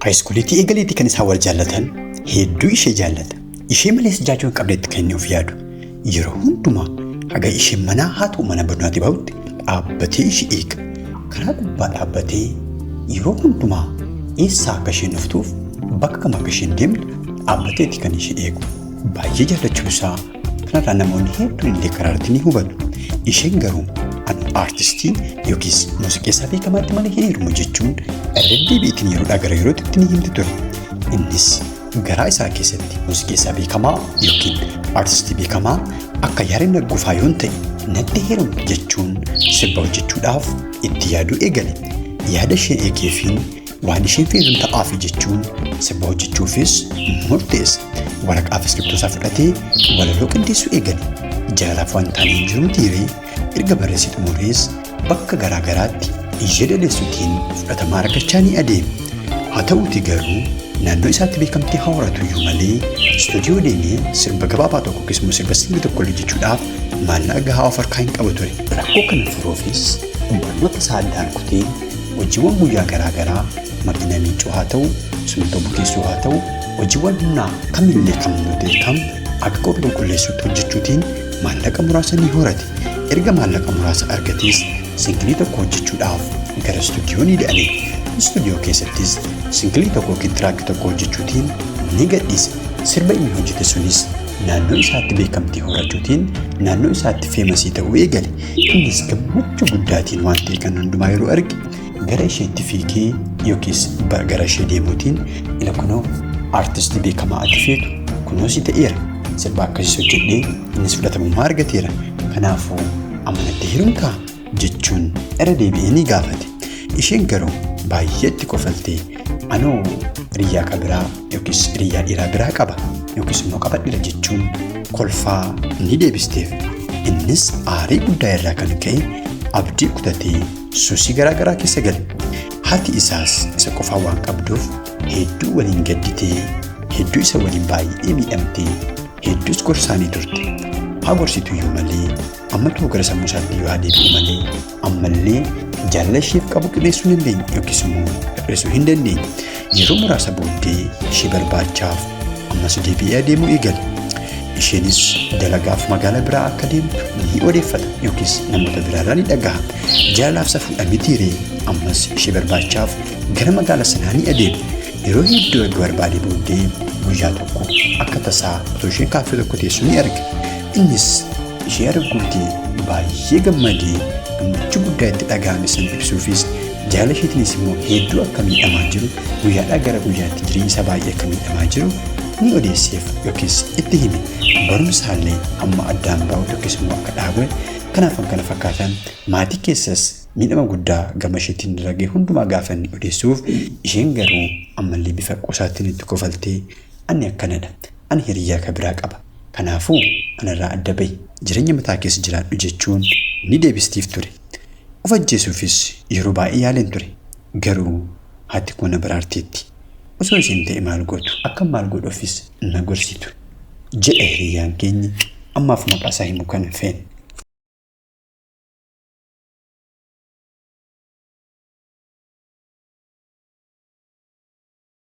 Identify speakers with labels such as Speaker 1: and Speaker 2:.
Speaker 1: Haayiskuuliitii eegaleetii kan isaan wal jaallatan hedduu ishee jaallata. Ishee malees jaajuun qabdeetti kan inni of yaadu. Yeroo hundumaa haga ishee manaa haa ta'u mana barnootaa bahutti dhaabbatee ishee eega. Karaa gubbaa dhaabbatee yeroo hundumaa eessaa akka isheen dhuftuuf bakka kam akka isheen deemtu dhaabbateetti kan ishee eegu. Baay'ee jaallachuu isaa kanarraa namoonni hedduun illee karaa irratti ni hubatu. Isheen garuu aartistii yookiis muuziqeessaa beekamaatti malee hin heerumu jechuun irra deebiitiin yeroodhaa gara yerootti ni himti ture. Innis garaa isaa keessatti muuziqeessaa beekamaa yookiin aartistii beekamaa akka Yaareen Naggoofaa yoon ta'e natti heerumu jechuun sirba hojjechuudhaaf itti yaaduu eegale. Yaada ishee eegeefiin waan isheen feetu ta'aafi jechuun sirba hojjechuufis murteesse. Waraqaa fi iskiriptoo isaa fudhatee walaloo qindeessuu eegale. Jaalalaaf waan taanee hin jiru tiiree erga barreessee xumurees bakka garaa garaatti ija daleessuutiin fudhatamaa argachaa ni adeeme. Haa ta'uutii garuu naannoo isaatti beekamtii haa horatu iyyuu malee istuudiyoo deemee sirba gabaabaa tokko keessumaa sirba sirrii tokko hojjechuudhaaf maallaqa gahaa of harkaa hin qabu ture. Rakkoo kana furuufis barnoota isaa addaan kutee hojiiwwan guyyaa garaa garaa makiina miicuu haa ta'u, simintoo bukeessuu haa ta'u, hojiiwwan humnaa kamillee kam beekam akka qophii qulqulleessuutti hojjechuutiin maallaqa muraasa ni horate. Erga maallaqa muraasa argatees singilii tokko hojjechuudhaaf gara istuudiyoo ni deeme. Istuudiyoo keessattis singilii tokko yookiin tiraakii tokko hojjechuutiin ni gadhiise. Sirba inni hojjete sunis naannoo isaatti beekamtii horachuutiin naannoo isaatti feemasii ta'uu eegale. Innis gammachuu guddaatiin waan ta'e kan hundumaa yeroo arge gara isheetti fiigee yookiis gara ishee deemuutiin ila kunoo aartistii beekamaa ati feetu kunoo si ta'eera. Sirba akkasiis hojjedhee innis fudhatamummaa argateera. Kanaafuu amanatti heerumtaa jechuun irra deebi'ee ni gaafate. Isheen garuu baay'eetti kofaltee anoo hiriyaa kabiraa yookiis hiriyaa dhiiraa biraa qaba yookiis immoo qabadhira jechuun kolfaa ni deebisteef. Innis aarii guddaa irraa kan ka'e abdii kutatee suusii garaa garaa keessa gale. Haati isaas isa qofaa waan qabduuf hedduu waliin gadditee hedduu isa waliin baay'ee miidhamtee hedduus gorsaanii turte. Haa gorsitu iyyuu malee ammatuu gara sammuu isaatti yoo adeemu malee ammallee jaalala isheef qabu qibeessuu hin dandeenye yookiis immoo hir'isuu hin dandeenye. Yeroo muraasa booddee ishee barbaachaaf ammas deebi'ee adeemuu eegale. Isheenis dalagaaf magaalaa biraa akka deemtu ni odeeffata yookiis namoota biraarraa ni dhagaha. Jaalalaaf safuudha mitiiree ammas ishee barbaachaaf gara magaalaa sanaa ni adeema. Yeroo hedduu erga barbaadee booddee guyyaa tokko akka tasaa otoo isheen kaaffee tokko teessu ni arge. Innis ishee arguutii baay'ee gammadee gammachuu guddaa itti dhaga'ame san ibsuufis jaalala isheetiinis immoo hedduu akka miidhamaa jiru guyyaadhaa gara guyyaatti jireenya isaa baay'ee akka miidhamaa jiru ni odeesseef yookiis itti hime. Barumsaallee amma addaan bahu yookiis immoo akka dhaabe kanaaf kana fakkaatan maatii keessas miidhama guddaa gama isheetiin dalagee hundumaa gaafa inni odeessuuf isheen garuu ammallee bifa qosaatiin itti kofaltee ani akkanadha, ani hiriyaa kabiraa qaba. Kanaafuu anarraa adda bahi jireenya mataa keessa jiraadhu jechuun ni deebistiif ture. Of ajjeesuufis yeroo baay'ee yaaleen ture. Garuu haati koo na baraarteetti. Osoo isheen ta'e maal gootu akka maal godhuufis na gorsitu jedhe hiriyaan keenya ammaaf maqaa isaa himuu kan hin feene.